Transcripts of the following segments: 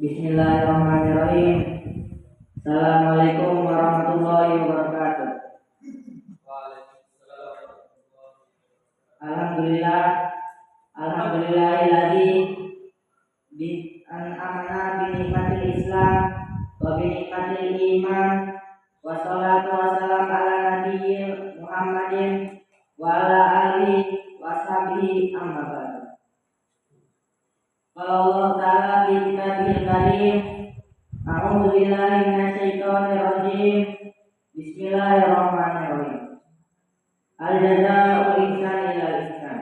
Bismillahirrahmanirrahim. Assalamualaikum warahmatullahi wabarakatuh. Alhamdulillah, alhamdulillahilladzi bi an'amana bi nikmatil Islam wa bi nikmatil iman wa sholatu wassalam ala nabiyyi Muhammadin wa ala alihi wa sahbihi amma ba'du. Qala Allah ta'ala fi kitabihil karim, a'udzu billahi minasyaitonir rajim. Bismillahirrahmanirrahim. Al jazaa'ul ihsan ilal ihsan.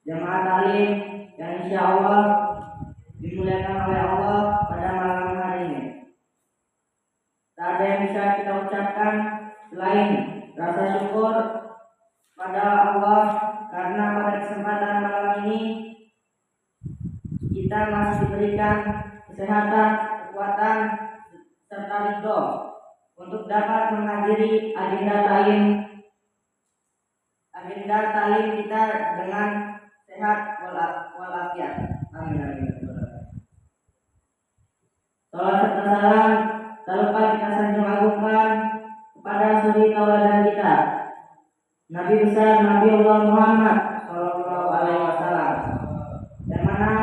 Jamaah taklim yang insyaallah dimuliakan oleh Allah pada malam hari ini. Tak ada yang bisa kita ucapkan selain rasa syukur pada Allah karena pada kesempatan malam ini kita masih diberikan kesehatan, kekuatan, serta ridho untuk dapat menghadiri agenda talim kita dengan sehat walafiat. Amin. Salam serta salam tak lupa kita sanjung agungkan kepada suri tauladan kita, Nabi besar Nabi Allah Muhammad Sallallahu Alaihi Wasallam, yang mana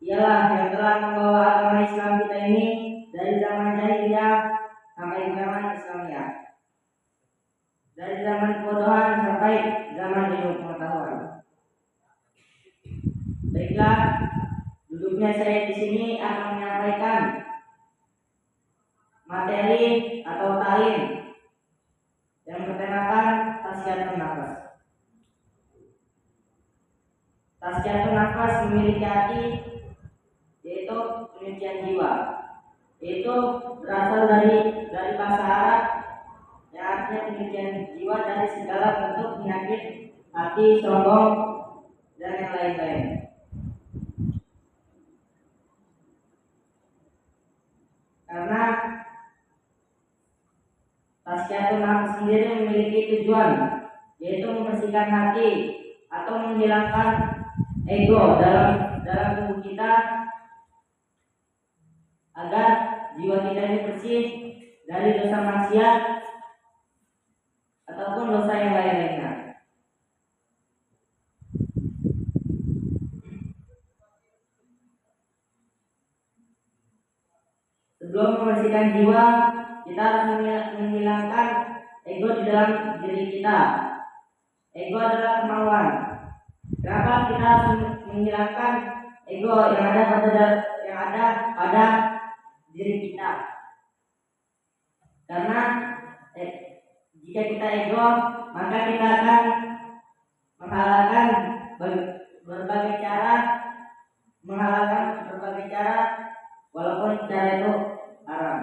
ialah yang telah membawa agama Islam kita ini dari zaman jahiliyah sampai zaman Islamiyah, dari zaman kebodohan sampai zaman ilmu pengetahuan. Baiklah, duduknya saya di sini akan menyampaikan materi atau talim yang bertemakan tasqiyatun nafas. Tasqiyatun nafas memiliki arti yaitu penyucian jiwa. Itu berasal dari bahasa Arab yang artinya penyucian jiwa dari segala bentuk penyakit hati, sombong, dan yang lain-lain. Karena tasqiyatun nafas sendiri memiliki tujuan yaitu membersihkan hati atau menghilangkan ego dalam tubuh kita agar jiwa kita ini bersih dari dosa maksiat ataupun dosa yang lain-lainnya. Sebelum membersihkan jiwa, kita harus menghilangkan ego di dalam diri kita. Ego adalah kemauan. Kenapa kita harus menghilangkan ego yang ada pada diri kita? Karena jika kita ego, maka kita akan menghalalkan berbagai cara, walaupun cara itu haram.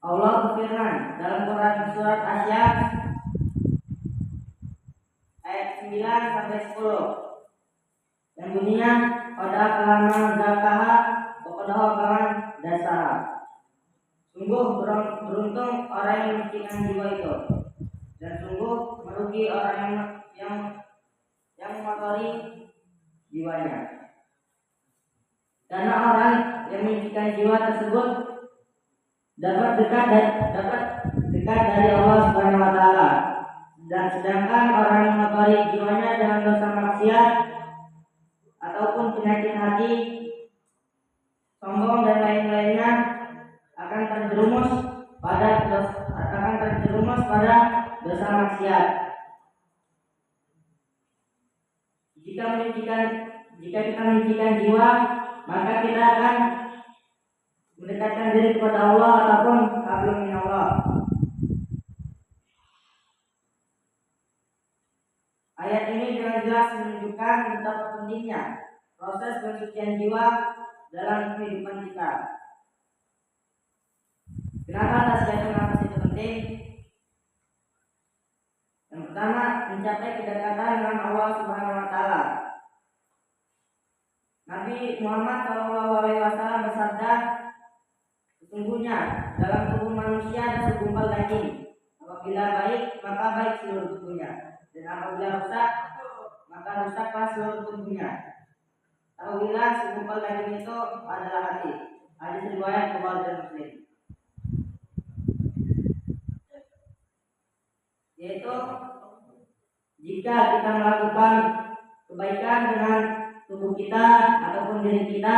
Allah berfirman dalam Quran surat Asy'ar ayat 9 sampai 10 yang bunyinya pada kelaman zakaha pokoknya kawan dasar. Sungguh beruntung orang yang menyucikan jiwa itu, dan sungguh merugi orang yang mengotori jiwanya. Karena orang yang menyucikan jiwa tersebut dapat dekat dari Allah Subhanahu wa taala. Dan sedangkan orang yang mengotori jiwanya dengan dosa maksiat ataupun penyakit hati, sombong dan lain-lainnya akan terjerumus pada dosa maksiat. Jika kita menyucikan jiwa, maka kita akan mendekatkan diri kepada Allah ataupun hablum minallah. Ayat ini dengan jelas menunjukkan betapa pentingnya proses pensucian jiwa dalam kehidupan kita. Kenapa tasqiyatun nafas itu penting? Yang pertama, mencapai kedekatan dengan Allah Subhanahu wa taala. Nabi Muhammad SAW bersabda, sesungguhnya dalam tubuh manusia ada segumpal daging. Apabila baik, maka baik seluruh tubuhnya, dan apabila rusak, maka rusaklah seluruh tubuhnya. Apabila segumpal daging itu adalah hati. Hadis riwayat Bukhari dan Muslim. Yaitu jika kita melakukan kebaikan dengan tubuh kita ataupun diri kita,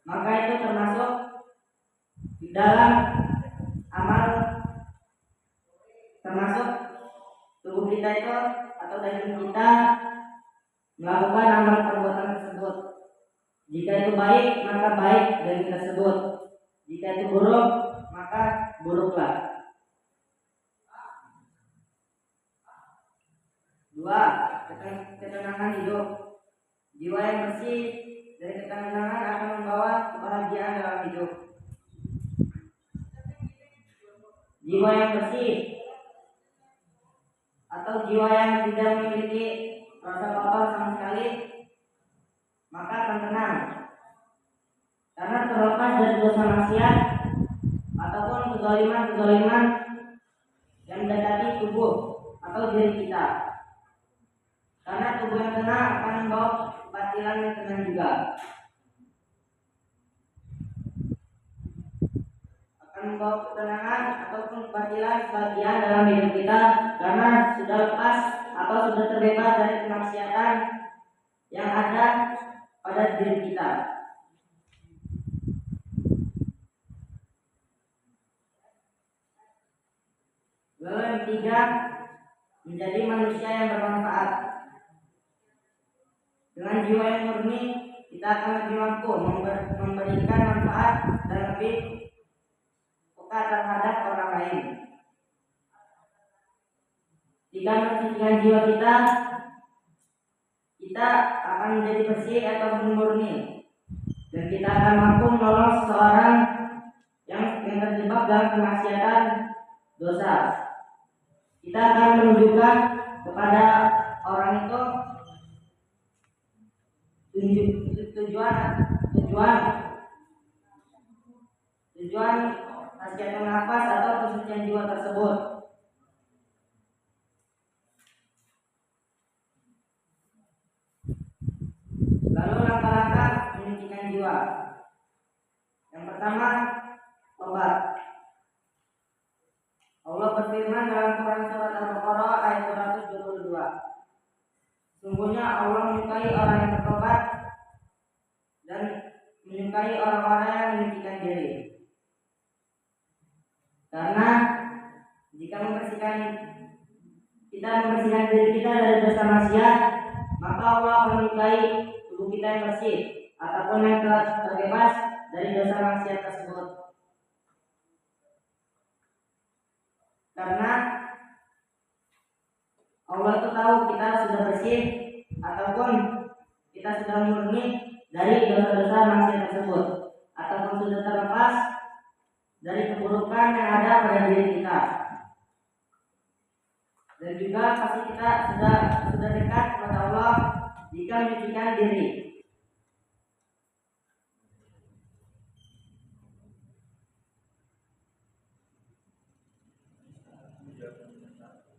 maka itu termasuk di dalam amal, termasuk tubuh kita itu atau daging kita melakukan amal perbuatan tersebut. Jika itu baik, maka baik daging tersebut. Jika itu buruk, maka buruklah. 2. Ketenangan hidup. Jiwa yang bersih dari ketenangan akan membawa kebahagiaan dalam hidup. Jiwa yang bersih atau jiwa yang tidak memiliki rasa kotor sama sekali, maka akan tenang. Karena terlepas dari dosa maksiat ataupun kezaliman yang mendekati tubuh atau diri kita. Karena tubuh yang tenang akan membawa kebatilan yang tenang juga. Akan membawa ketenangan ataupun kebatilan sebagian dalam hidup kita, karena sudah lepas atau sudah terbebas dari kemaksiatan yang ada pada diri kita. Lalu yang ketiga, menjadi manusia yang bermanfaat. Dengan jiwa yang murni, kita akan lebih mampu memberikan manfaat dan lebih peka terhadap orang lain. Jika mensucikan jiwa kita akan menjadi bersih atau murni, dan kita akan mampu menolong seseorang yang terjebak dalam kemaksiatan dosa. Kita akan menunjukkan kepada orang itu tujuan tasbihul nafas atau kesucian jiwa tersebut. Lalu langkah-langkah menyucikan jiwa. Yang pertama, tobat. Allah berfirman dalam Quran surat Al-Baqarah ayat 122. Sungguhnya Allah menyukai orang yang bertobat dan menyukai orang-orang yang menyucikan diri. Karena jika kita membersihkan diri kita dari dosa maksiat, maka Allah akan menyukai tubuh kita yang bersih ataupun yang telah terbebas dari dosa maksiat tersebut. Karena Allah itu tahu kita sudah bersih ataupun kita sudah murni dari dosa-dosa maksiat tersebut, ataupun sudah terlepas dari keburukan yang ada pada diri kita. Dan juga pasti kita sudah dekat kepada Allah jika menyucikan diri.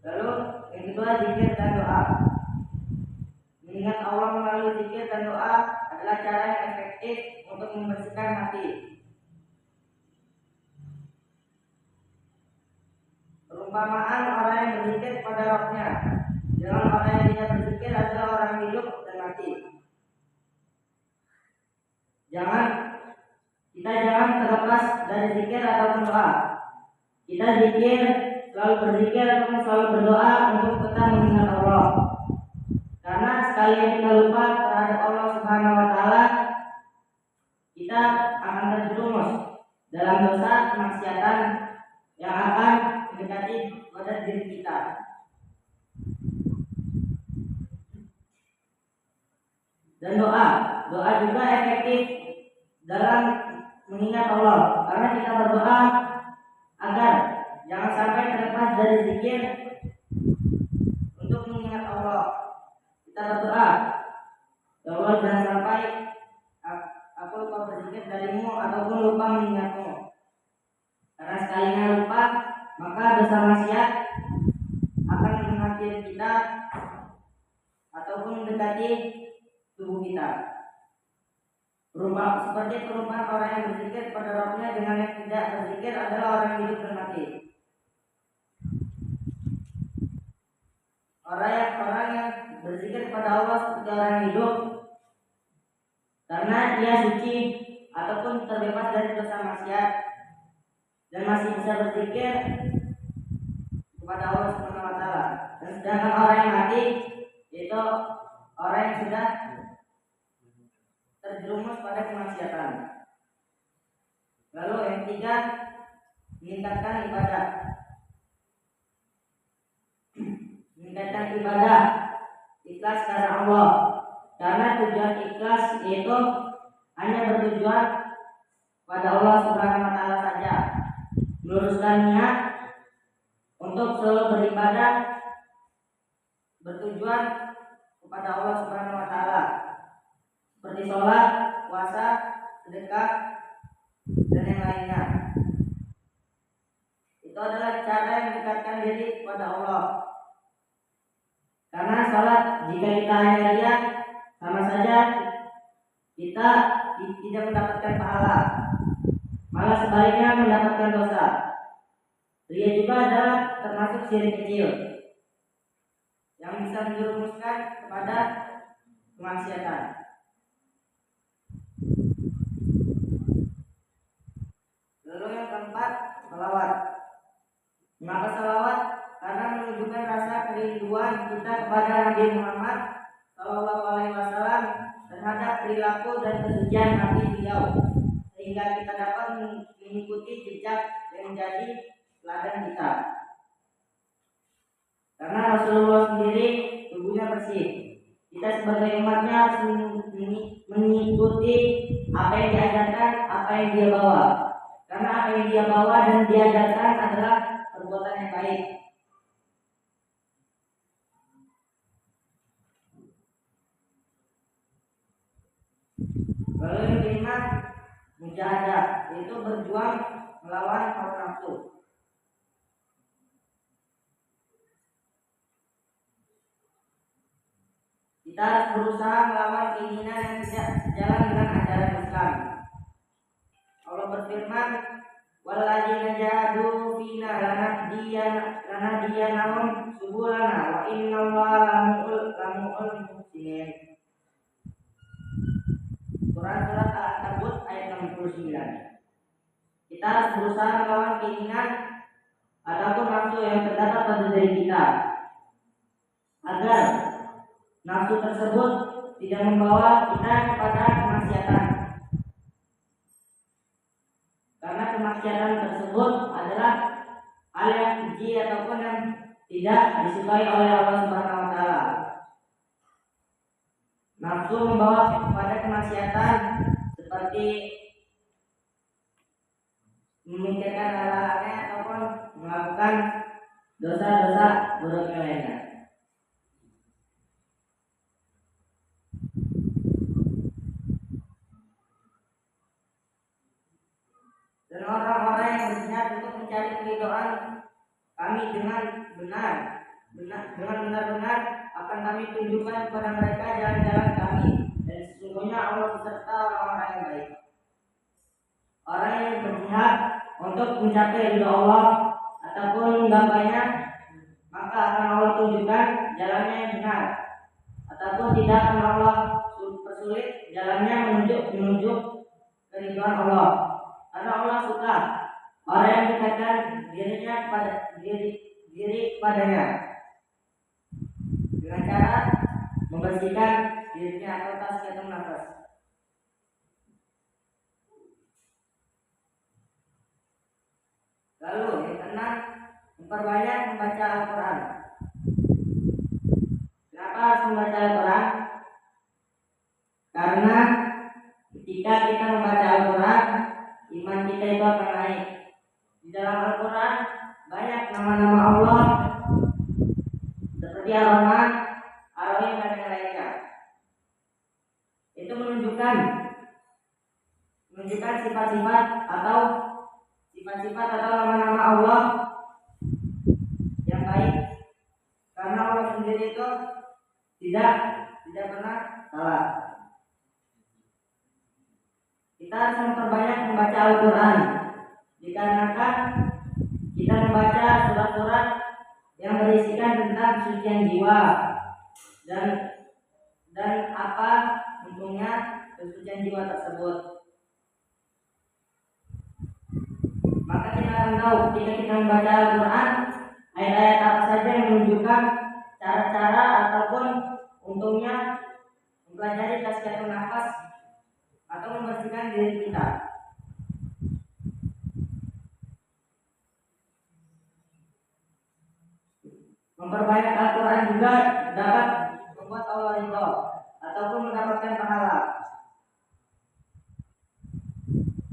Lalu yang kedua, zikir dan doa. Mengingat Allah melalui zikir dan doa adalah cara yang efektif untuk membersihkan hati. Perumpamaan orang yang berzikir pada rohnya dengan orang yang tidak berzikir adalah orang hidup dan mati. Kita jangan terlepas dari zikir ataupun doa. Kita zikir, selalu berzikir ataupun selalu berdoa untuk tetap mengingat Allah. Karena sekali yang kita lupa terhadap Allah Subhanahu wa taala, kita akan terjerumus dalam dosa kemaksiatan yang akan mendekati pada diri kita. Dan doa juga efektif dalam mengingat Allah, karena kita berdoa agar jangan sampai terlepas dari zikir untuk mengingat Allah. Kita berdoa, ya Allah, jangan sampai aku lupa berzikir darimu ataupun lupa mengingatmu. Karena sekalinya lupa, maka dosa maksiat akan menghampiri kita ataupun mendekati tubuh kita. Seperti perumpamaan orang yang berzikir pada Rabbnya dengan yang tidak berzikir adalah orang yang hidup dan mati. Orang yang berzikir kepada Allah seperti orang yang hidup karena dia suci ataupun terbebas dari dosa maksiat dan masih bisa berzikir kepada Allah Subhanahu wa taala. Dan sedangkan orang yang mati itu orang yang sudah terjerumus pada kemaksiatan. Lalu yang ketiga, meningkatkan ibadah. Meningkatkan ibadah ikhlas karena Allah. Karena tujuan ikhlas itu hanya bertujuan pada Allah Subhanahu wa taala saja. Meluruskan niat untuk selalu beribadah bertujuan kepada Allah Subhanahu wa taala. Seperti sholat, puasa, sedekah, dan yang lainnya. Itu adalah cara yang mendekatkan diri kepada Allah. Karena sholat jika kita hanya lihat, sama saja kita tidak mendapatkan pahala, malah sebaliknya mendapatkan dosa. Ria juga adalah termasuk syirik kecil yang bisa menjerumuskan kepada kemaksiatan. Lalu yang keempat, salawat. Mengapa salawat? Karena menunjukkan rasa kerinduan kita kepada Nabi Muhammad Sallallahu Alaihi Wasallam terhadap perilaku dan kesucian hati beliau, sehingga kita dapat mengikuti jejak yang menjadi teladan kita. Karena Rasulullah sendiri tubuhnya bersih. Kita sebagai umatnya harus mengikuti apa yang diajarkan, apa yang dia bawa. Karena apa yang dia bawa dan diajarkan adalah perbuatan yang baik. Lalu yang kelima, mujahadah, yaitu berjuang melawan hawa nafsu. Kita harus berusaha melawan keinginan yang tidak sejalan dengan ajaran Islam. Allah berfirman, "Walladzina jahadu fina lanahdiyanahum subulana wa innallaha lamu'ul muhsinin." Surat Al-Ankabut ayat 69. Kita harus berusaha melawan keinginan ataupun nafsu yang terdapat pada diri kita, agar nafsu tersebut tidak membawa kita kepada kemaksiatan. Karena kemaksiatan tersebut adalah hal yang keji ataupun yang tidak disukai oleh Allah Subhanahu wa taala. Nafsu membawa kepada kemaksiatan seperti memikirkan hal-hal aneh ataupun melakukan dosa-dosa buruk lainnya. Dan orang-orang yang berjihad untuk mencari keridhaan kami dengan benar-benar akan kami tunjukkan kepada mereka jalan-jalan kami, dan sesungguhnya Allah beserta orang-orang yang baik. Orang yang berjihad untuk mencapai ridha Allah ataupun menggapainya, maka akan Allah tunjukkan jalannya yang benar, ataupun tidak akan Allah persulit jalannya menuju keridhaan Allah. Karena Allah suka orang yang mendekatkan dirinya kepada diri kepadanya dengan cara membersihkan dirinya atau tasbih nafas. Lalu yang keenam, memperbanyak membaca Al-Quran. Kenapa harus membaca Al-Quran? Karena ketika kita membaca Al-Quran, iman kita itu akan naik. Di dalam Al-Quran banyak nama-nama Allah seperti Ar-Rahman, Ar-Rahim, dan yang lainnya. Itu menunjukkan sifat-sifat atau nama-nama Allah yang baik. Karena Allah sendiri itu tidak pernah salah. harus memperbanyak membaca Al-Quran, dikarenakan kita membaca surat-surat yang berisikan tentang kesucian jiwa dan apa untungnya kesucian jiwa tersebut. Maka kita akan tahu ketika kita membaca Al-Quran, ayat-ayat apa saja yang menunjukkan cara-cara ataupun untungnya mempelajari tazkiyatun nafas atau membersihkan diri kita. Memperbanyak Al-Quran juga dapat membuat Allah ridho ataupun mendapatkan pahala.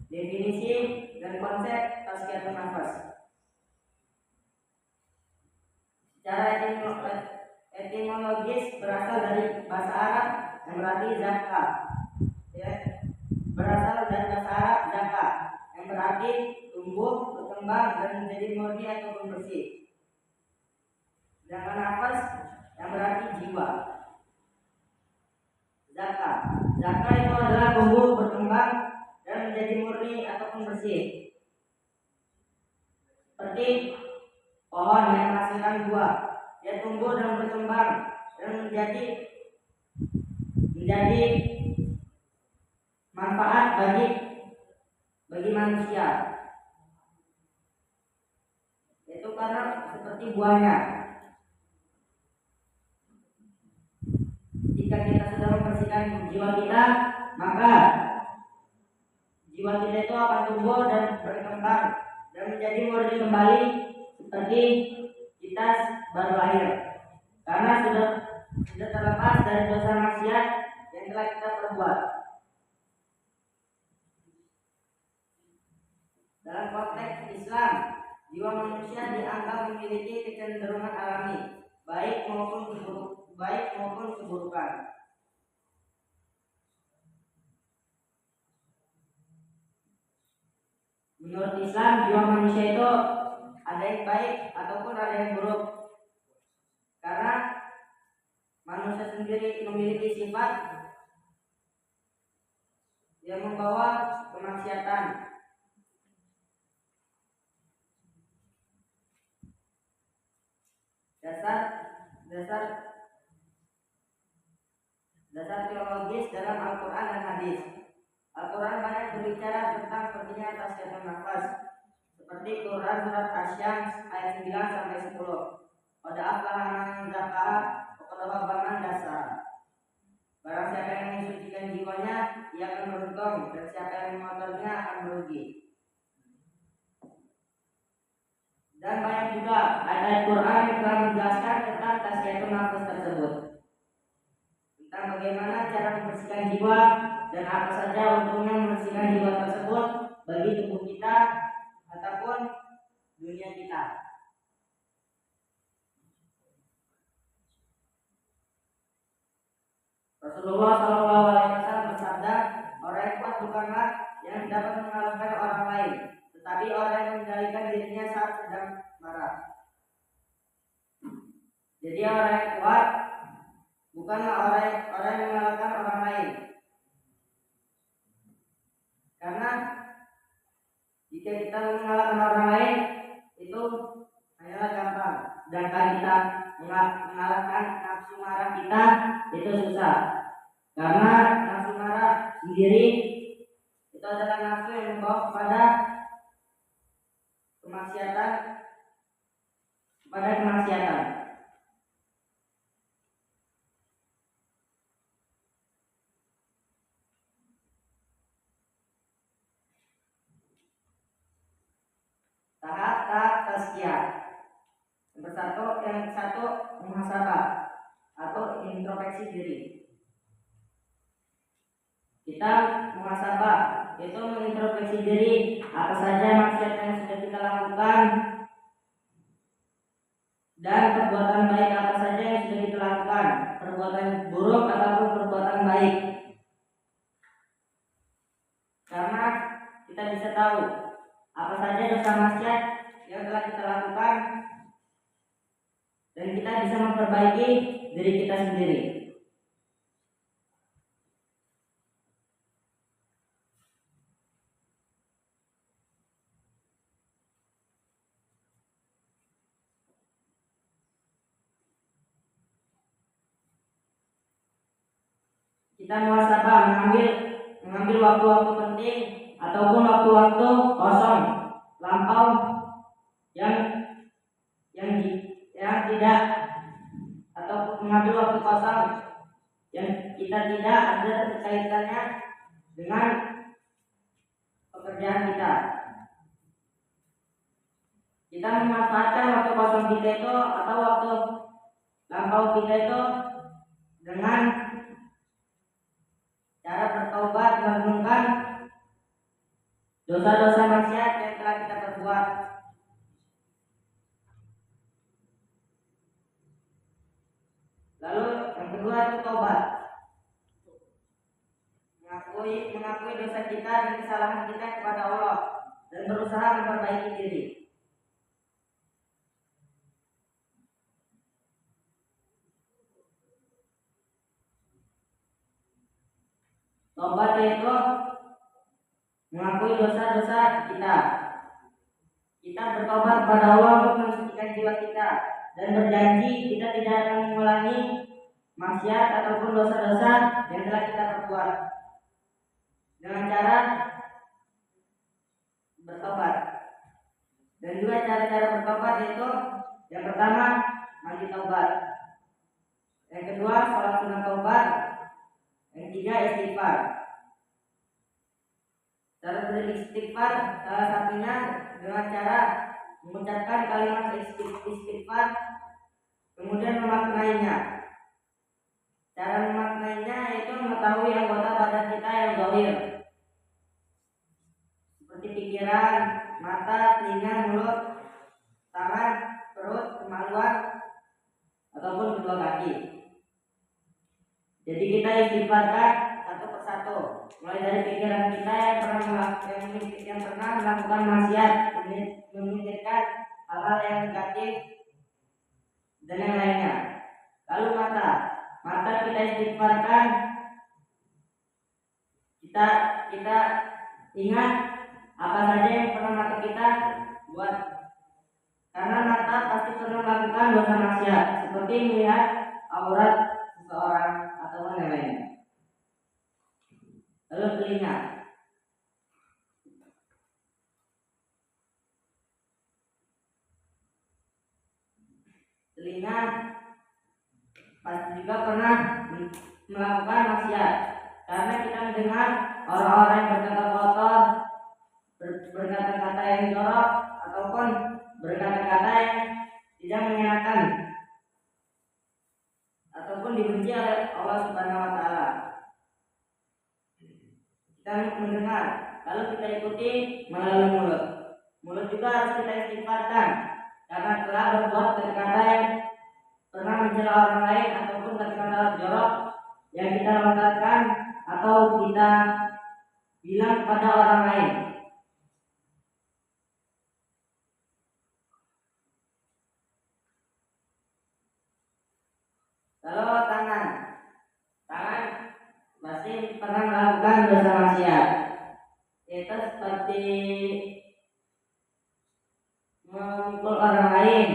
Definisi dan konsep tazkiyatun nafas. Secara etimologis berasal dari bahasa Arab yang berarti zakat. Ya, berasal dari bahasa Arab zakat yang berarti tumbuh, berkembang dan menjadi murni ataupun bersih. Sedangkan nafas yang berarti jiwa. Zakat itu adalah tumbuh, berkembang dan menjadi murni ataupun bersih. Seperti pohon yang menghasilkan buah, dia tumbuh dan berkembang dan menjadi manfaat bagi manusia. Itu karena seperti buahnya. Jika kita sudah membersihkan jiwa kita, maka jiwa kita itu akan tumbuh dan berkembang dan menjadi murni kembali seperti kita baru lahir, karena sudah terlepas dari dosa maksiat yang telah kita perbuat. Dalam konteks Islam, jiwa manusia dianggap memiliki kecenderungan alami, baik maupun keburukan. Menurut Islam, jiwa manusia itu ada yang baik ataupun ada yang buruk. Karena manusia sendiri memiliki sifat yang membawa kemaksiatan. Dasar teologis dalam Al-Quran dan hadis. Al-Quran banyak berbicara tentang pentingnya tazkiyatun nafas, seperti Quran surat Asy-Syams ayat 9 sampai 10. Pada aflaha man zakkaha wa qad khaba man dassaha. Barang siapa yang mensucikan jiwanya, ia akan beruntung, dan siapa yang mengotorinya akan merugi. Dan banyak juga ayat Quran yang telah menjelaskan tentang tazkiyatun nafas tersebut, tentang bagaimana cara membersihkan jiwa dan apa saja untungnya membersihkan jiwa tersebut bagi tubuh kita ataupun dunia kita. Rasulullah SAW bersabda, orang yang kuat bukanlah yang dapat mengalahkan orang lain, tetapi orang yang mengendalikan dirinya saat sedang marah. Jadi orang yang kuat bukanlah orang yang mengalahkan orang lain. Karena jika kita mengalahkan orang lain itu hanyalah gampang, sedangkan kita mengalahkan nafsu marah kita itu susah. Karena nafsu marah sendiri itu adalah nafsu yang membawa kepada kemaksiatan. Tahap tazkiyah. Yang satu muhasabah atau introspeksi diri. Kita muhasabah itu mengintrospeksi diri, apa saja maksiat yang sudah kita lakukan dan perbuatan baik apa saja yang sudah kita lakukan, perbuatan buruk ataupun perbuatan baik. Karena kita bisa tahu apa saja dosa maksiat yang telah kita lakukan dan kita bisa memperbaiki diri kita sendiri. kita muhasabah, mengambil waktu-waktu penting ataupun waktu-waktu kosong lampau yang tidak, atau mengambil waktu kosong yang kita tidak ada kaitannya dengan pekerjaan kita. Kita memanfaatkan waktu kosong kita itu atau waktu lampau kita itu dengan cara bertobat, merenungkan dosa-dosa maksiat yang telah kita perbuat. Lalu yang kedua itu tobat, mengakui dosa kita dan kesalahan kita kepada Allah dan berusaha memperbaiki diri. Tobat itu mengakui dosa-dosa kita. Kita bertobat kepada Allah untuk mensucikan jiwa kita dan berjanji kita tidak akan mengulangi maksiat ataupun dosa-dosa yang telah kita perbuat dengan cara bertobat. Dan juga cara-cara bertobat yaitu yang pertama mandi taubat, yang kedua sholat sunat taubat, yang ketiga istighfar. Cara beristighfar salah satunya dengan cara mengucapkan kalimat istighfar, kemudian memaknainya. Cara memaknainya yaitu mengetahui anggota badan kita yang zahir, seperti pikiran, mata, telinga, mulut, tangan, perut, kemaluan, ataupun kedua kaki. Jadi kita istighfarkan satu persatu, mulai dari pikiran kita yang pernah melakukan maksiat, memikirkan hal-hal yang negatif dan yang lainnya. Lalu mata kita istighfarkan, kita ingat apa saja yang pernah mata kita buat, karena mata pasti pernah melakukan dosa maksiat seperti melihat aurat seseorang atau yang lainnya. Lalu telinga pasti juga pernah melakukan maksiat, karena kita mendengar orang-orang yang berkata kotor, berkata-kata yang jorok, ataupun berkata-kata yang tidak menyenangkan ataupun dibenci oleh Allah Subhanahu wa taala. Kita mendengar, lalu kita ikuti melalui mulut. Mulut juga harus kita istighfarkan, karena telah berbuat kata-kata yang pernah mencela orang lain ataupun kata-kata jorok yang kita lontarkan atau kita bilang kepada orang lain. Lalu tangan masih pernah melakukan dosa maksiat, yaitu seperti memukul orang lain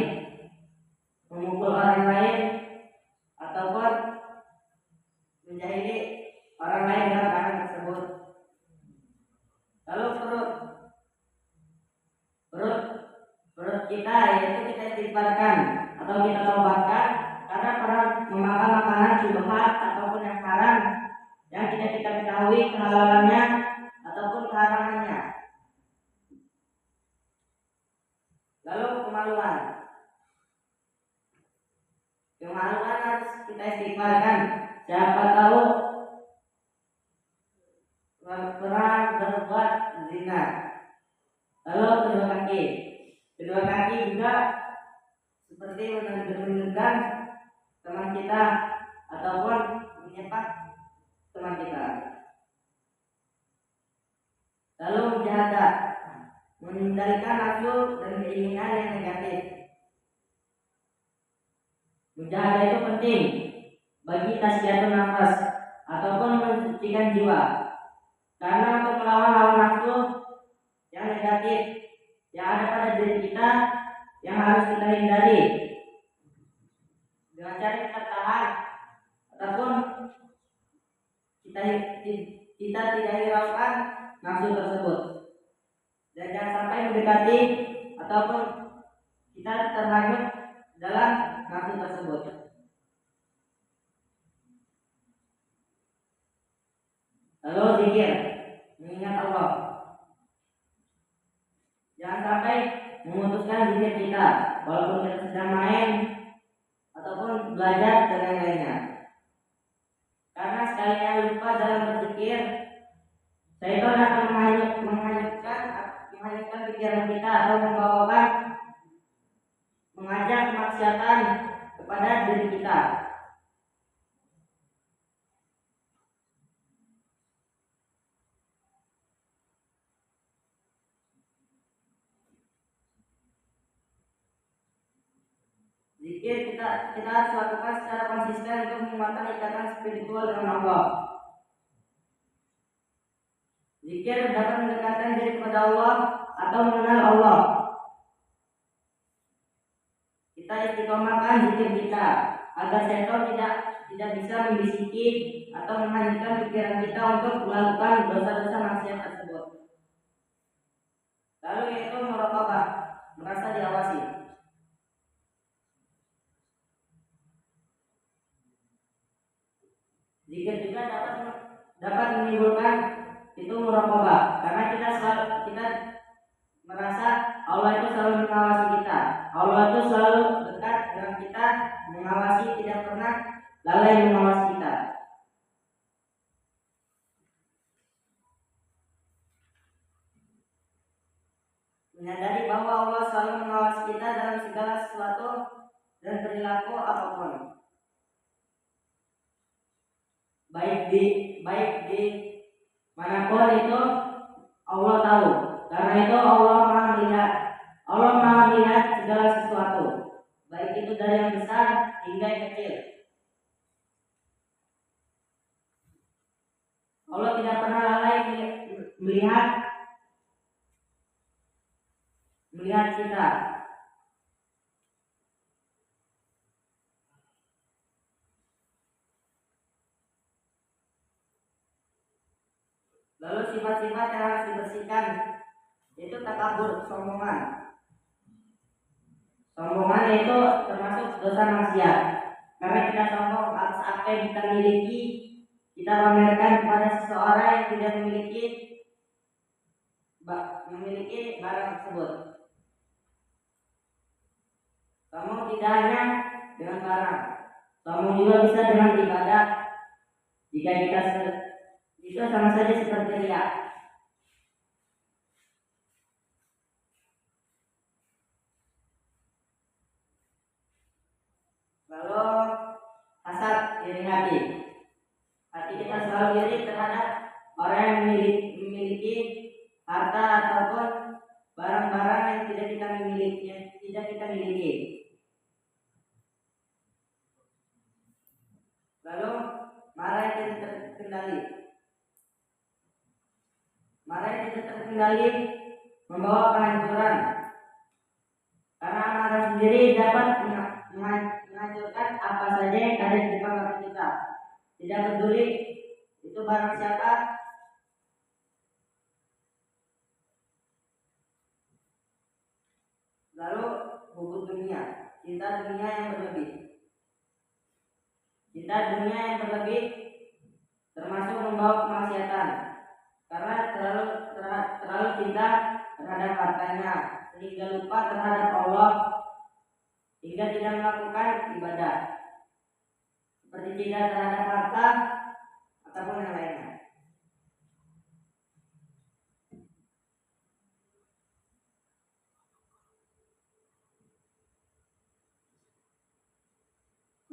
ataupun menjahili orang lain dengan tangan tersebut. Lalu perut kita yaitu kita istighfarkan atau kita taubatkan karena pernah memakan makanan syubhat ataupun yang haram yang tidak kita ketahui kehalalannya ataupun keharamannya. Lalu kemaluan harus kita istighfarkan. Siapa tahu pernah berbuat zina. Lalu kedua kaki juga seperti menendang teman kita ataupun menyepak teman kita. Lalu mujahadah, mengendalikan nafsu dan keinginan yang negatif. Mujahadah itu penting bagi tasfiyatun nafas ataupun mensucikan jiwa, karena untuk melawan hawa nafsu yang negatif yang ada pada diri kita yang harus kita hindari dengan cara kita tahan ataupun kita kita tidak hiraukan nafsu tersebut, dan jangan sampai mendekati ataupun kita terhanyut dalam nafsu tersebut. Lalu zikir, mengingat Allah. Jangan sampai memutuskan zikir kita walaupun kita sedang main ataupun belajar dan lain-lainnya. Karena sekalinya lupa dalam berzikir, syaitan akan menghanyutkan pikiran kita atau mengajak kemaksiatan kepada diri kita. Zikir kita harus lakukan secara konsisten untuk menguatkan ikatan spiritual dengan Allah. Zikir dapat mendekatkan diri kepada Allah atau mengenal Allah. Kita istiqomahkan zikir kita agar setan tidak bisa membisiki atau menghanyutkan pikiran kita untuk melakukan dosa-dosa maksiat tersebut. Lalu yaitu muraqabah, merasa diawasi. Zikir juga dapat menimbulkan itu muraqabah, karena kita merasa Allah itu selalu mengawasi kita. Allah itu selalu dekat dengan kita, mengawasi, tidak pernah lalai mengawasi kita. Menyadari bahwa Allah selalu mengawasi kita dalam segala sesuatu dan perilaku apapun. Baik di manapun itu Allah tahu. Karena itu Allah Maha melihat segala sesuatu, baik itu dari yang besar hingga yang kecil. Allah tidak pernah lalai melihat kita. Lalu sifat-sifat yang harus dibersihkan yaitu takabur, sombongan. Sombongan itu termasuk dosa maksiat. Karena kita sombong atas apa yang kita miliki, kita pamerkan kepada seseorang yang tidak memiliki barang tersebut. Sombong tidak hanya dengan barang, sombong juga bisa dengan ibadah. Jika kita itu sama saja seperti riya. Lalu hasad, iri hati. Hati kita selalu iri terhadap orang yang memiliki harta ataupun barang-barang yang tidak kita miliki. Lalu marah yang tidak terkendali. Marah yang tidak terkendali membawa kehancuran. Karena marah sendiri dapat menghancurkan apa saja yang ada di depan mata kita. Tidak peduli itu barang siapa. Lalu hubud dunia, cinta dunia yang berlebih. Cinta dunia yang berlebih termasuk membawa kemaksiatan. Karena terlalu cinta terhadap hartanya, sehingga lupa terhadap Allah, hingga tidak melakukan ibadah, seperti cinta terhadap harta ataupun yang lainnya.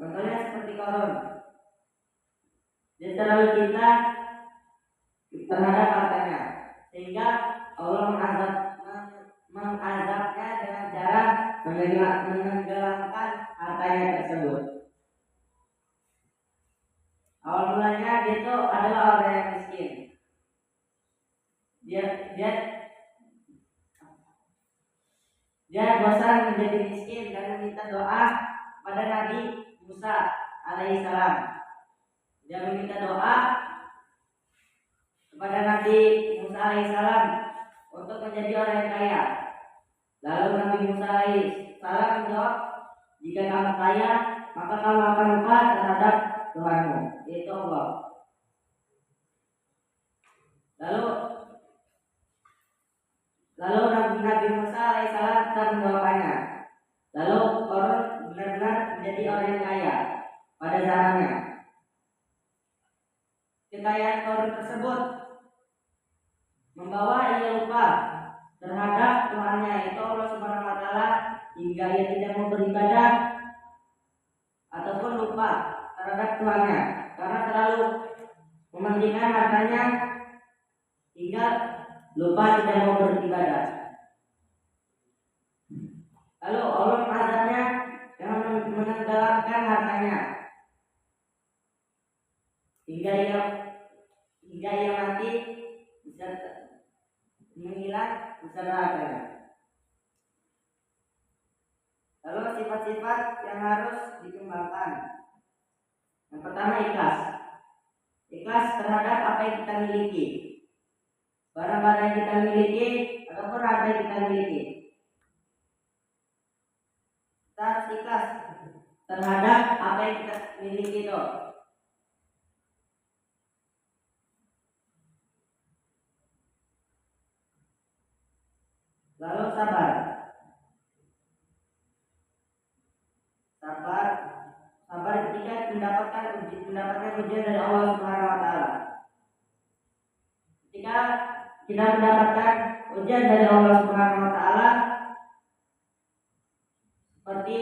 Contohnya seperti Qarun, dia terlalu cinta terhadap hartanya, sehingga Allah mengazabnya dengan cara menenggelamkan hartanya tersebut. Awal mulanya dia itu adalah orang yang miskin. Dia bosan menjadi miskin dan meminta doa pada Nabi Musa alaihissalam. Dia meminta doa Nabi Musa alaihissalam untuk menjadi orang yang kaya. Lalu Nabi Musa alaihissalam menjawab, jika kamu kaya, maka kamu akan lupa terhadap Tuhanmu, yaitu Allah. Lalu Nabi Musa alaihissalam telah mendoakannya. Lalu Korun benar-benar menjadi orang yang kaya pada zamannya. Kekayaan Korun tersebut membawa ia lupa terhadap Tuhannya, yaitu Allah Subhanahu wa taala, hingga ia tidak mau beribadah ataupun lupa terhadap Tuhannya karena terlalu mementingkan hartanya hingga lupa tidak mau beribadah. Lalu Allah mengazabnya dengan menenggelamkan hartanya hingga ia mati bisa menghilang beserta hartanya. Lalu sifat-sifat yang harus dikembangkan. Yang pertama, ikhlas. Ikhlas terhadap apa yang kita miliki, barang-barang yang kita miliki ataupun harta yang kita miliki. Kita harus ikhlas terhadap apa yang kita miliki itu. Lalu sabar. Sabar ketika mendapatkan ujian dari Allah Subhanahu wa taala. Ketika kita mendapatkan ujian dari Allah Subhanahu wa taala seperti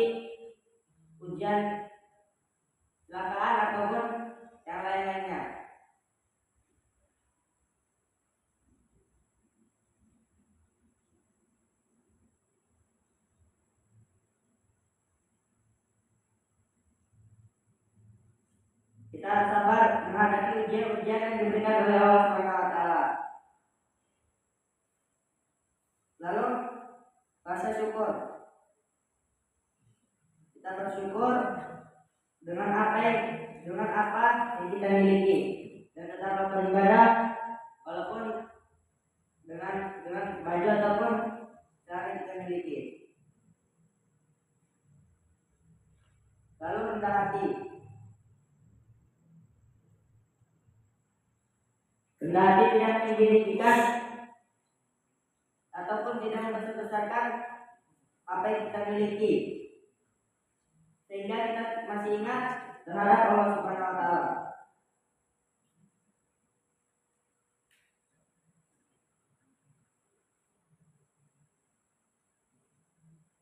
ujian kecelakaan ataupun yang lain-lainnya. Kita harus sabar menghadapi ujian-ujian yang diberikan oleh Allah Subhanahu wa taala. Lalu rasa syukur. Kita bersyukur dengan apa yang kita miliki dan tetap beribadah walaupun dengan baju ataupun cara yang kita miliki. Lalu rendah hati. Rendah hati tidak meninggikan ataupun tidak membesar-besarkan apa yang kita miliki, sehingga kita masih ingat terhadap Allah Subhanahu wa taala.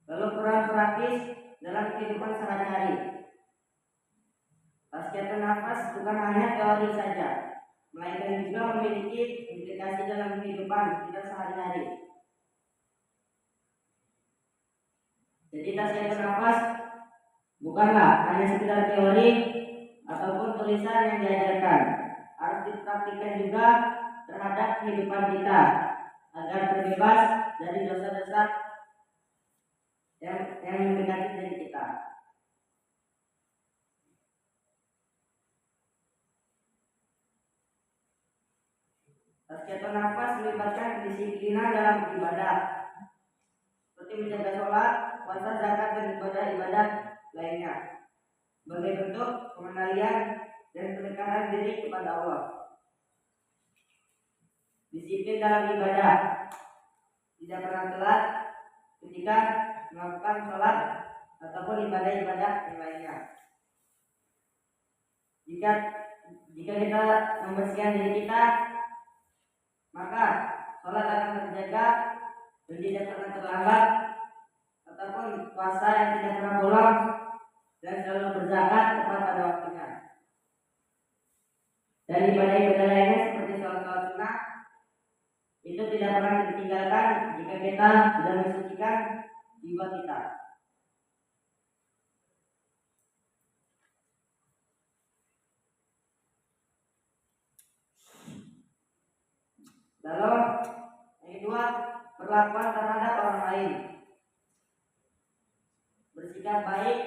Lalu peran praktis dalam kehidupan sehari-hari. Tazkiyatun nafas bukan hanya teori saja, melainkan juga memiliki implikasi dalam kehidupan kita sehari-hari. Jadi tazkiyatun nafas bukanlah hanya sekedar teori ataupun tulisan yang diajarkan, harus dipraktikkan juga terhadap kehidupan kita agar terbebas dari dosa-dosa yang mendekati diri kita. Tazkiyatun nafas melibatkan kedisiplinan dalam ibadah, seperti menjaga sholat, puasa, zakat, dan ibadah-ibadah lainnya, sebagai bentuk pengendalian dan pendekatan diri kepada Allah. Disiplin dalam ibadah, tidak pernah telat ketika melakukan sholat ataupun ibadah-ibadah yang lainnya. Jika kita membersihkan diri kita, maka sholat akan terjaga dan tidak pernah terlambat, ataupun puasa yang tidak pernah bolong dan selalu berzakat tepat pada waktunya. Dan ibadah-ibadah lainnya seperti sholat sunnah itu tidak pernah ditinggalkan jika kita sudah mensucikan jiwa kita. Lalu yang kedua, perlakuan terhadap orang lain. Bersikap baik,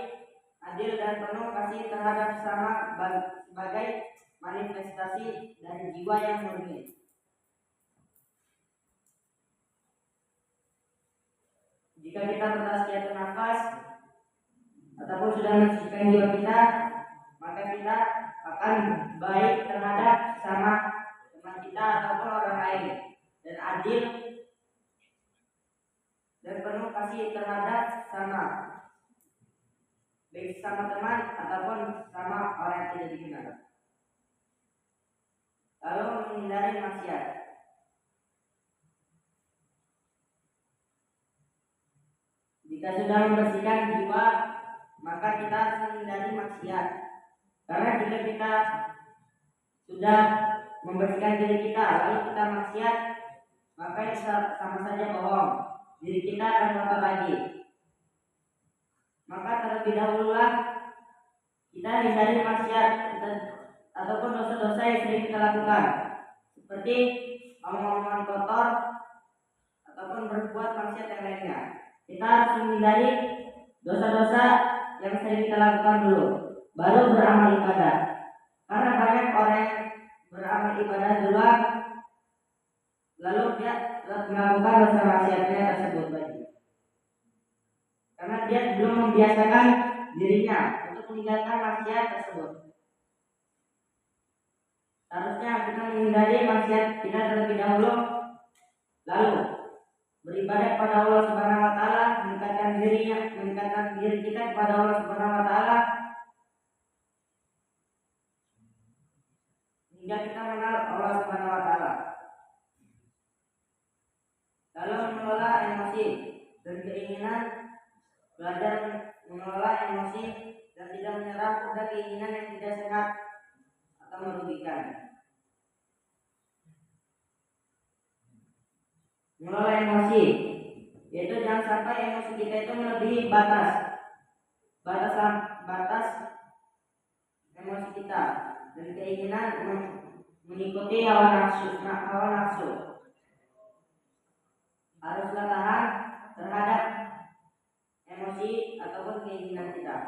adil dan penuh kasih terhadap sesama sebagai manifestasi dari jiwa yang murni. Jika kita bertasbih nafas ataupun sudah mensucikan jiwa kita, maka kita akan baik terhadap sesama teman kita ataupun orang lain, dan adil dan penuh kasih terhadap sesama, baik sesama teman ataupun sesama orang yang tidak dikenal. Lalu menghindari maksiat. Jika sudah membersihkan jiwa, maka kita harus menghindari maksiat. Karena jika kita sudah membersihkan diri kita lalu kita maksiat, maka itu sama saja bohong. Diri kita akan kotor lagi. Maka terlebih dahululah kita hindari maksiat ataupun dosa-dosa yang sering kita lakukan, seperti omong-omongan kotor ataupun berbuat maksiat yang lainnya. Kita harus menghindari dosa-dosa yang sering kita lakukan dulu, baru beramal ibadah. Karena banyak orang yang beramal ibadah duluan, lalu dia melakukan dosa maksiatnya tersebut lagi. Karena dia belum membiasakan dirinya untuk meninggalkan maksiat tersebut. Seharusnya kita menghindari maksiat kita terlebih dahulu, lalu beribadah kepada Allah Subhanahu wa taala, mendekatkan diri kita kepada Allah Subhanahu wa taala hingga kita mengenal Allah Subhanahu wa taala. Lalu mengelola emosi dan keinginan, belajar mengelola emosi dan tidak menyerah pada keinginan yang tidak sehat atau merugikan. Mengelola emosi, yaitu jangan sampai emosi kita itu melebihi batas emosi kita dan keinginan mengikuti hawa nafsu. Haruslah tahan terhadap emosi ataupun keinginan kita.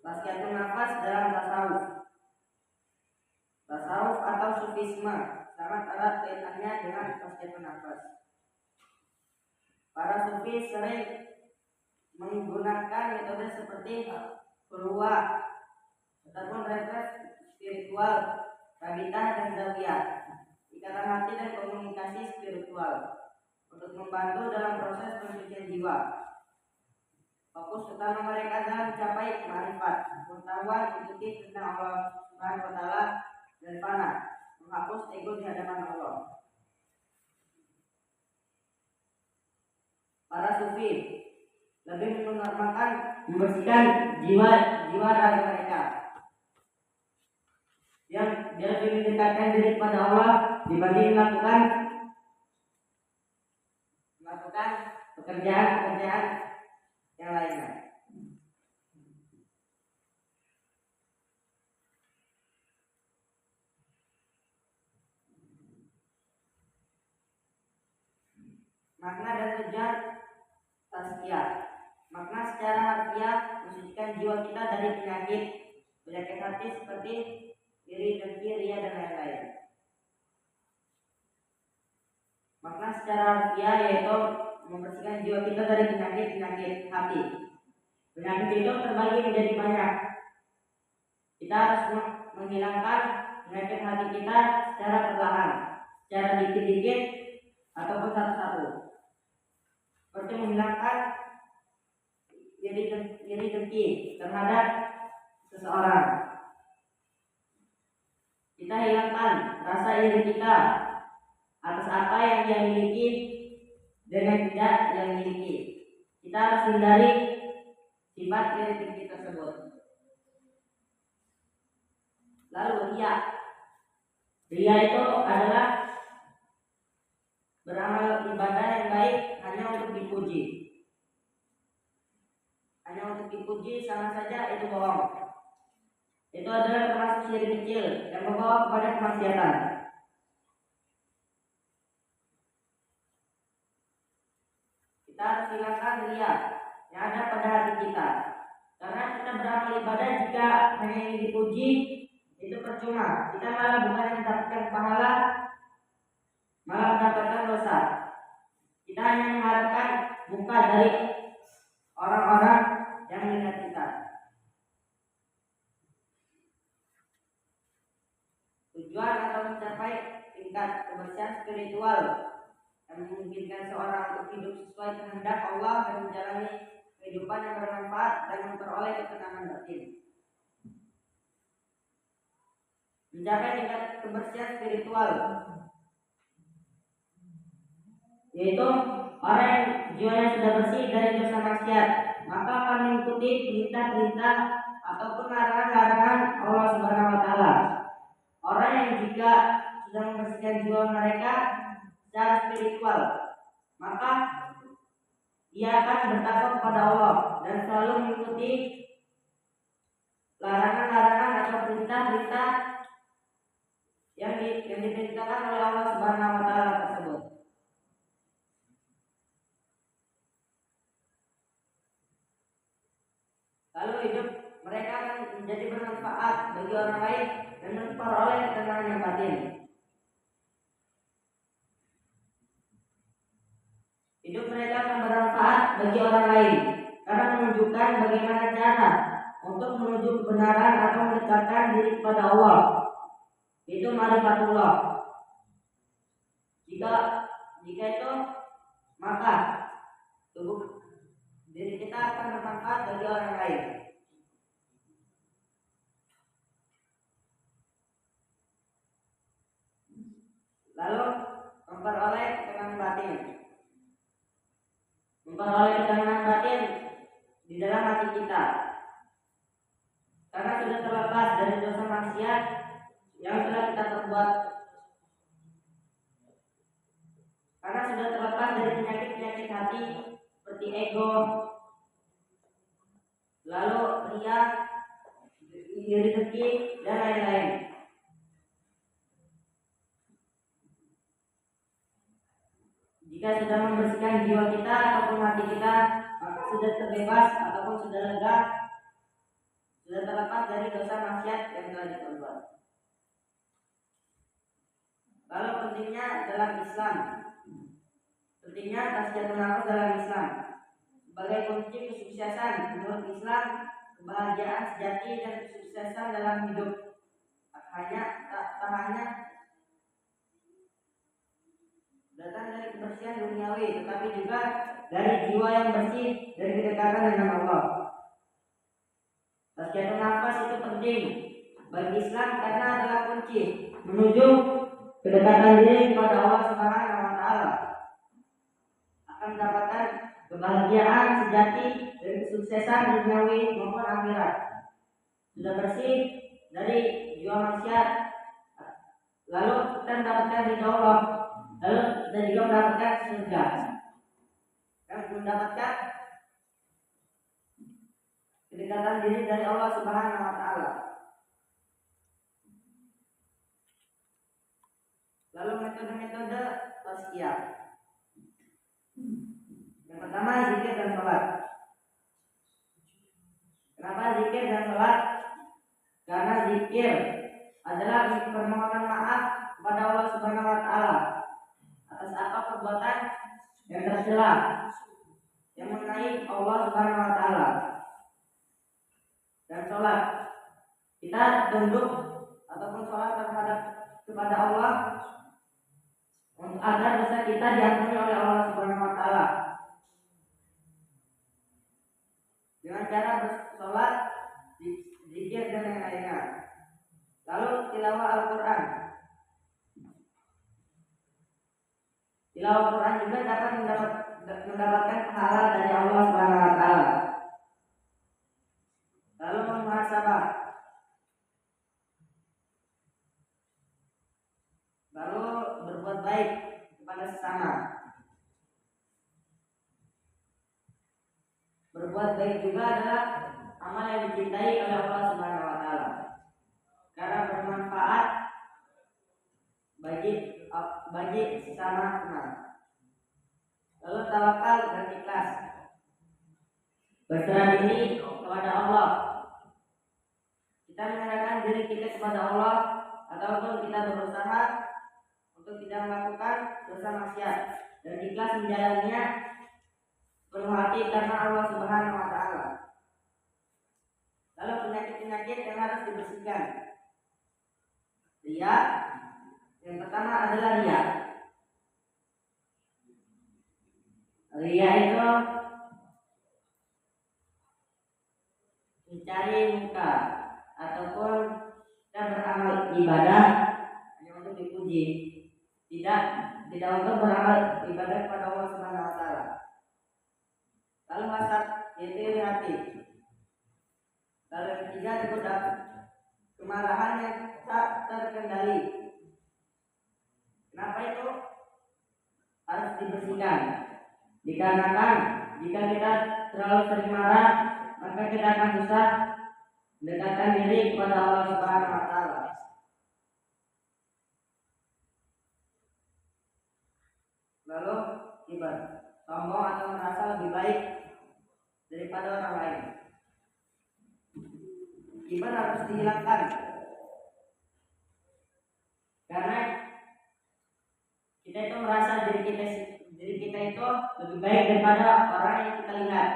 Tasbih nafas dalam tasawuf. Tasawuf atau sufisme sangat erat kaitannya dengan tasbih nafas. Para sufi sering menggunakan metode seperti keluar ataupun retret spiritual, rabitah dan zawiyah, ikatan hati dan komunikasi spiritual untuk membantu dalam proses pensucian jiwa. Fokus utama mereka adalah mencapai ma'rifat, pengetahuan intuitif tentang Allah Subhanahu wa taala dan fana, menghapus ego di hadapan Allah. Para sufi lebih mengutamakan membersihkan jiwa raga mereka. Yang dia lebih mendekatkan diri kepada Allah dibanding melakukan pekerjaan yang lainnya. Makna dan tujuan tazkiyah. Makna secara harfiah mensucikan jiwa kita dari penyakit hati seperti iri, dengki, ria dan lain-lain. Makna secara harfiah yaitu membersihkan jiwa kita dari penyakit hati. Penyakit itu terbagi menjadi banyak. Kita harus menghilangkan penyakit hati kita secara perlahan, secara dikit-dikit ataupun satu-satu. Seperti menghilangkan iri dengki terhadap seseorang. Kita hilangkan rasa iri kita atas apa yang dia miliki dengan tidak yang miliki. Kita harus hindari sifat iri dengki tersebut. Lalu ria itu adalah beramal ibadah yang baik hanya untuk dipuji. Hanya untuk dipuji sama saja itu bohong. Itu adalah termasuk syirik kecil yang membawa kepada kemaksiatan. Kita kita harus hilangkan ria yang ada pada hati kita. Karena kita beramal ibadah jika hanya ingin dipuji, itu percuma. Kita malah bukan mendapatkan pahala, malah mendapatkan dosa. Kita hanya mengharapkan muka dari orang-orang yang melihat kita. Tujuan atau mencapai tingkat kebersihan spiritual yang memungkinkan seorang untuk hidup sesuai kehendak Allah dan menjalani kehidupan yang bermanfaat dan memperoleh ketenangan batin. Mencapai tingkat kebersihan spiritual yaitu orang yang jiwanya sudah bersih dari dosa maksiat, maka akan mengikuti perintah-perintah ataupun larangan-larangan Allah Subhanahu wa taala. Orang yang jika sudah membersihkan jiwa mereka secara spiritual, maka ia akan bertakwa kepada Allah dan selalu mengikuti larangan-larangan atau perintah-perintah yang diperintahkan oleh Allah Subhanahu wa taala tersebut. Lalu hidup mereka akan menjadi bermanfaat bagi orang lain dan memperoleh ketenangan yang batin. Hidup mereka akan bermanfaat bagi orang lain karena menunjukkan bagaimana cara untuk menuju kebenaran atau mendekatkan diri kepada Allah. Itu ma'rifatullah. Jika itu maka tubuh diri kita akan bermanfaat bagi orang lain. Lalu memperoleh ketenangan batin. Memperoleh ketenangan batin di dalam hati kita. Karena sudah terlepas dari dosa maksiat yang sudah kita perbuat. Karena sudah terlepas dari penyakit-penyakit hati seperti ego, lalu ria, iri dengki dan lain-lain. Jika sudah membersihkan jiwa kita ataupun hati kita, maka sudah terbebas ataupun sudah lega, sudah terlepas dari dosa maksiat yang telah diperbuat. Lalu pentingnya dalam Islam, pentingnya tasbihul nafas dalam Islam sebagai kunci kesuksesan menurut Islam, kebahagiaan sejati dan kesuksesan dalam hidup. Tak hanya datang dari kebersihan duniawi, tetapi juga dari jiwa yang bersih dari kedekatan dengan Allah. Tasbihul nafas itu penting bagi Islam karena adalah kunci menuju kedekatan diri kepada Allah Subhanahu wa taala. Akan mendapatkan kebahagiaan sejati dan kesuksesan duniawi maupun akhirat. Sudah bersih dari jiwa maksiat, lalu kita mendapatkan ridha Allah, lalu kita juga mendapatkan surga dan mendapatkan kedekatan diri dari Allah Subhanahu wa taala. Lalu metode-metode tazkiyah. Yang pertama zikir dan sholat. Kenapa zikir dan sholat? Karena zikir adalah permohonan maaf kepada Allah Subhanahu wa taala atas apa perbuatan yang tercela yang mengenai Allah Subhanahu wa taala. Dan sholat, kita tunduk ataupun sholat kepada Allah untuk agar dosa kita diampuni oleh Allah Subhanahu wa taala. Dengan cara bersolat, zikir dan yang lainnya. Lalu tilawah Al-Qur'an. Tilawah Al-Qur'an juga dapat mendapatkan pahala dari Allah Subhanahu wa taala. Lalu muhasabah. Lalu berbuat baik kepada sesama. Berbuat baik juga adalah amal yang dicintai oleh Allah Subhanahu wa taala. Karena bermanfaat bagi sesama umat. Lalu tawakal dan ikhlas. Berserah diri kepada Allah. Kita menyerahkan diri kita kepada Allah ataupun kita berusaha untuk tidak melakukan dosa maksiat dan ikhlas menjalaninya penuh hati karena Allah Subhanahu wa taala. Lalu penyakit-penyakit yang harus dibersihkan. Riya, yang pertama adalah riya. Riya itu mencari muka ataupun kita beramal ibadah hanya untuk dipuji, tidak untuk beramal ibadah kepada Allah Subhanahu wa taala. Lalu hasad, yaitu iri hati. Lalu yang ketiga digoda, kemarahan yang tak terkendali. Kenapa itu harus dibersihkan? Dikarenakan jika kita terlalu sering marah, maka kita akan susah mendekatkan diri kepada Allah Subhanahu wa taala. Lalu kibar, sombong atau merasa lebih baik daripada orang lain. Kibar harus dihilangkan. Karena kita itu merasa diri kita itu lebih baik daripada orang yang kita lihat.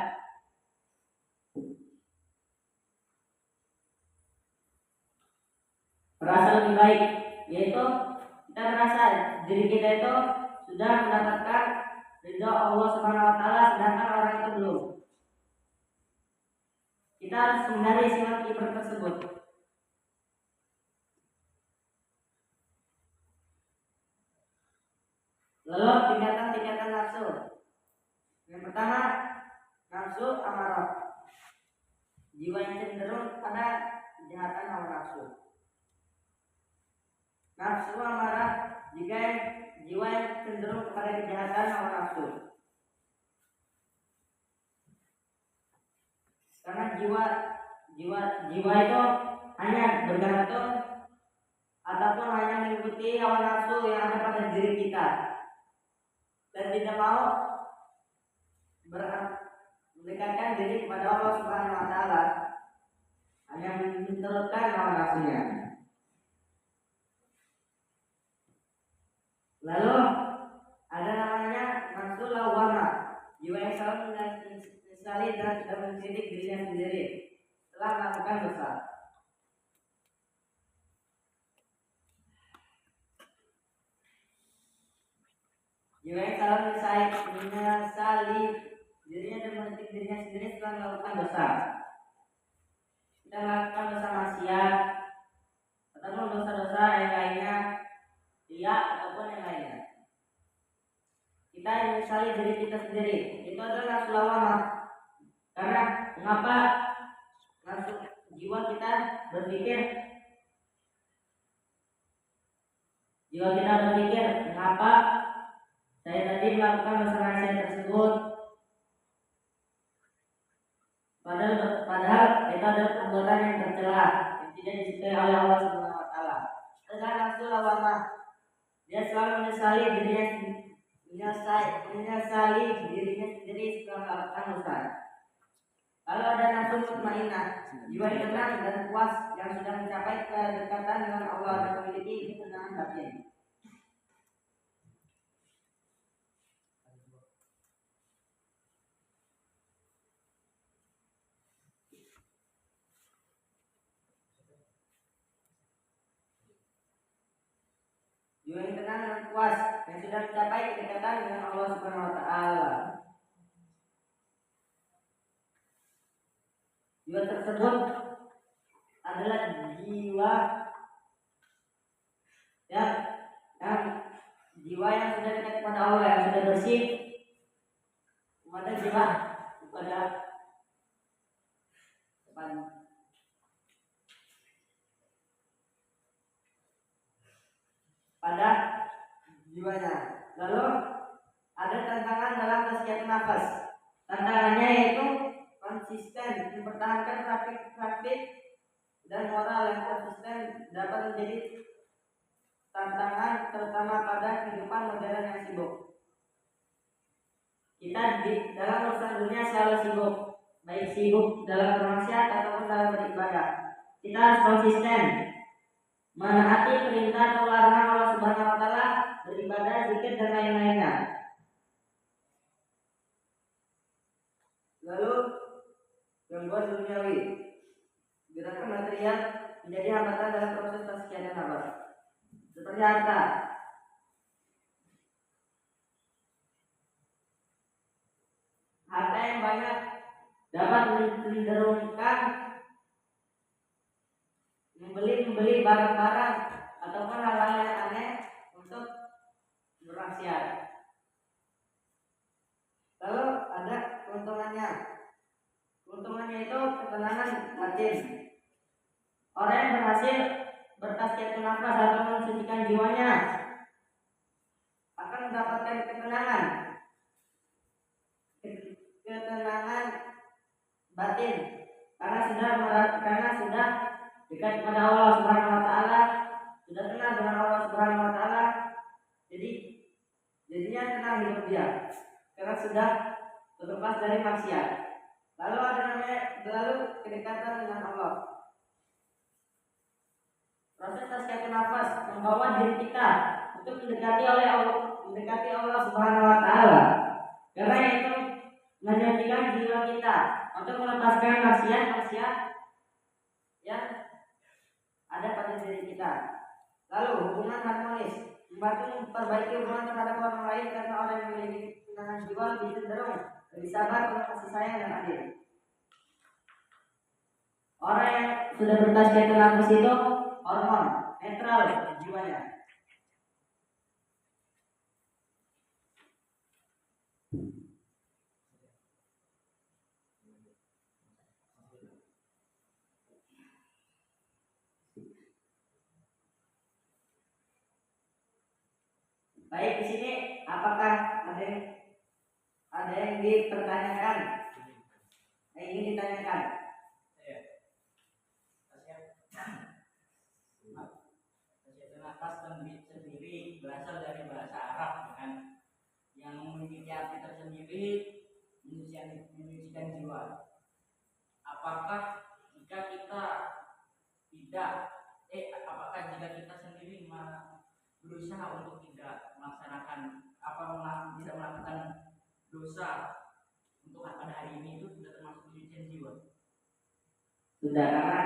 Merasa lebih baik, yaitu kita merasa diri kita itu sudah mendapatkan ridha Allah Subhanahu wa taala, sedangkan orang itu belum. Kita harus menghindari sifat kibar tersebut. Lalu tingkatan-tingkatan nafsu. Yang pertama, nafsu amarah. Jiwa yang cenderung pada kejahatan hawa nafsu. Nafsu amarah jika jiwa yang cenderung kepada kejahatan hawa nafsu. Karena jiwa itu hanya bergantung ataupun hanya mengikuti hawa nafsu yang ada pada diri kita dan tidak mau mendekatkan diri kepada Allah Subhanahu wa taala, hanya meneruskan hawa nafsunya. Lalu ada namanya nafsu lawwamah, jiwa yang selalu menyesali dan tidak mengkritik dirinya sendiri setelah melakukan dosa. Jiwa yang selalu menyesali dirinya dan mengkritik dirinya sendiri setelah melakukan dosa. Kita melakukan dosa maksiat ataupun dosa-dosa yang lainnya, riya ataupun yang lainnya. Kita menyesali diri kita sendiri. Itu adalah nafsu lawwamah. Karena mengapa nafsu jiwa kita berpikir mengapa saya tadi melakukan dosa maksiat tersebut, padahal itu adalah perbuatan yang tercela yang tidak disukai oleh Allah Subhanahu wa taala. Dengan nafsu lawwamah, dia selalu menyesali dirinya sendiri setelah melakukan dosa. Lalu ada nafsu mutmainnah, jiwa yang tenang dan puas yang sudah mencapai kedekatan dengan Allah dan memiliki ketenangan batin. Jiwa yang tenang dan puas yang sudah mencapai kedekatan dengan Allah Subhanahu wa taala. Jiwa tersebut adalah jiwa yang sudah dekat kepada Allah, yang sudah bersih kepada jiwa pada jiwanya. Lalu ada tantangan dalam tazkiyatun nafas. Tantangannya yaitu konsisten mempertahankan praktik dan moral yang konsisten dapat menjadi tantangan terutama pada kehidupan modern yang sibuk. dalam urusan dunia selalu sibuk, baik sibuk dalam bermaksiat ataupun dalam beribadah. Kita harus konsisten menaati perintah atau larangan Allah Subhanahu wa taala, beribadah, zikir dan lain-lainnya. Lalu gangguan duniawi, gerakan material menjadi hambatan dalam proses tazkiyah dan nafas. Seperti harta. Harta yang banyak dapat mencenderungkan membeli barang-barang ataupun hal-hal yang aneh untuk bermaksiat. Lalu ada keuntungannya. Keuntungannya itu ketenangan batin. Orang yang berhasil bertazkiyah nafas atau mensucikan jiwanya akan mendapatkan ketenangan batin karena sudah dekat kepada Allah Subhanahu wa taala, sudah kenal dengan Allah Subhanahu wa taala. Jadinya tenang hidup dia karena sudah terlepas dari maksiat. Lalu kedekatan dengan Allah. Proses tazkiyah nafas membawa diri kita untuk mendekati Allah Subhanahu wa taala. Karena itu menjadikan jiwa kita untuk melepaskan maksiat yang ada pada diri kita. Lalu hubungan harmonis, membantu memperbaiki hubungan terhadap orang lain karena orang yang memiliki ketenangan jiwa lebih cenderung lebih sabar, penuh kasih sayang dan adil. Orang yang sudah bertazkiyah nafas itu hormon netral jiwanya. Baik, di sini apakah ada yang dipertanyakan? Ingin ditanyakan? Tazkiyah nafas sendiri berasal dari bahasa Arab, kan, yang memiliki arti tersendiri, menyucikan jiwa. Apakah jika kita sendiri berusaha untuk tidak melaksanakan tidak melakukan dosa untuk pada hari ini itu sudah termasuk penyucian jiwa? Sudah, karena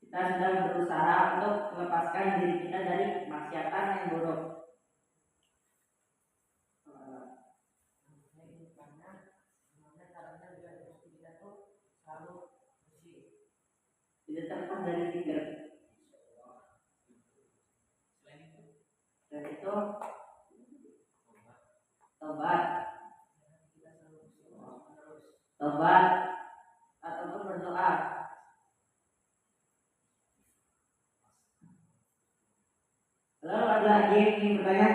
kita sedang berusaha untuk melepaskan diri kita dari maksiatan yang buruk. Tidak terlepas dari zikir. Dan itu tobat ataupun berdoa. Lalu ada lagi yang ingin bertanya?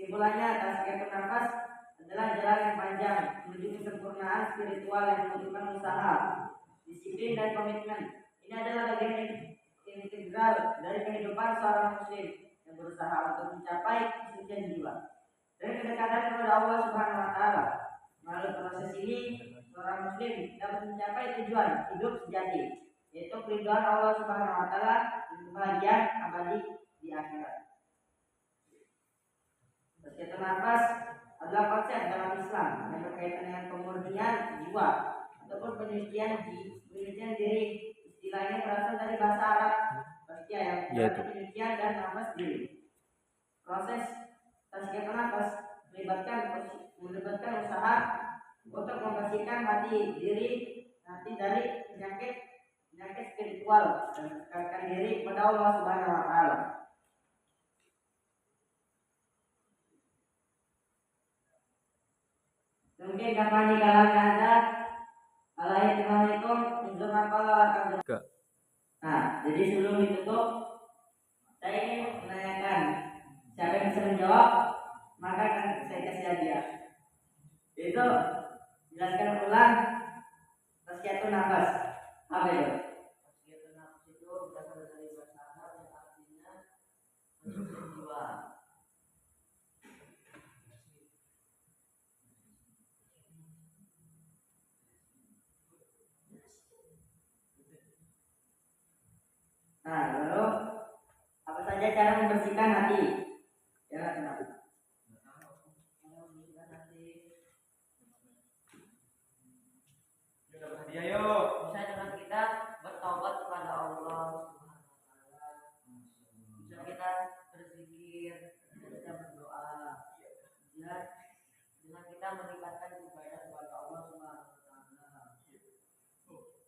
Simpulannya, tazkiyah nafas adalah jalan yang panjang menuju kesempurnaan spiritual yang membutuhkan usaha, disiplin dan komitmen. Ini adalah bagian integral dari kehidupan seorang muslim yang berusaha untuk mencapai kesucian jiwa dan kedekatan kepada Allah Subhanahu wa taala. Melalui proses ini, seorang muslim dapat mencapai tujuan hidup sejati, yaitu keridhaan Allah Subhanahu wa taala dan kebahagiaan abadi di akhirat. Tazkiyah nafas adalah konsep dalam Islam yang berkaitan dengan pemurnian jiwa ataupun penyucian diri. Istilahnya berasal dari bahasa Arab tazkiyah yang berarti penyucian dan nafas diri. Proses tazkiyah nafas melibatkan usaha untuk membersihkan hati dari penyakit spiritual dan mendekatkan diri kepada Allah Subhanahu wa taala. Mungkin kapan di kalangan ada Assalamualaikum warahmatullahi wabarakatuh. Nah, jadi sebelum ditutup, saya ingin menanyakan siapa yang bisa menjawab maka akan saya kasih hadiah. Itu jelaskan ulang tasqiyatun nafas. Apa itu? Tasqiyatun nafas itu berasal dari bahasa Arab yang artinya mensucikan jiwa. Nah, lalu apa saja cara membersihkan hati? Ya, kenapa? Membersihkan hati Hadiah yuk. bisa dengan kita bertobat kepada Allah Subhanahu wa taala. Bisa kita berzikir, kita berdoa. Ya, dengan kita meningkatkan ibadah kepada Allah Subhanahu wa taala.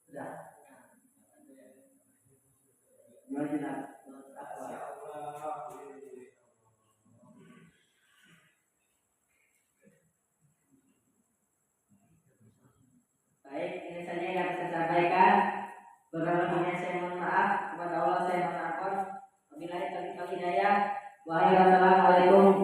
Sudah. Gimana tidak? Baik, ini saja yang saya sampaikan. Kurang-lebihnya saya mohon maaf, kepada Allah saya mohon ampun. Wabillahi taufiq wal hidayah. Wassalamualaikum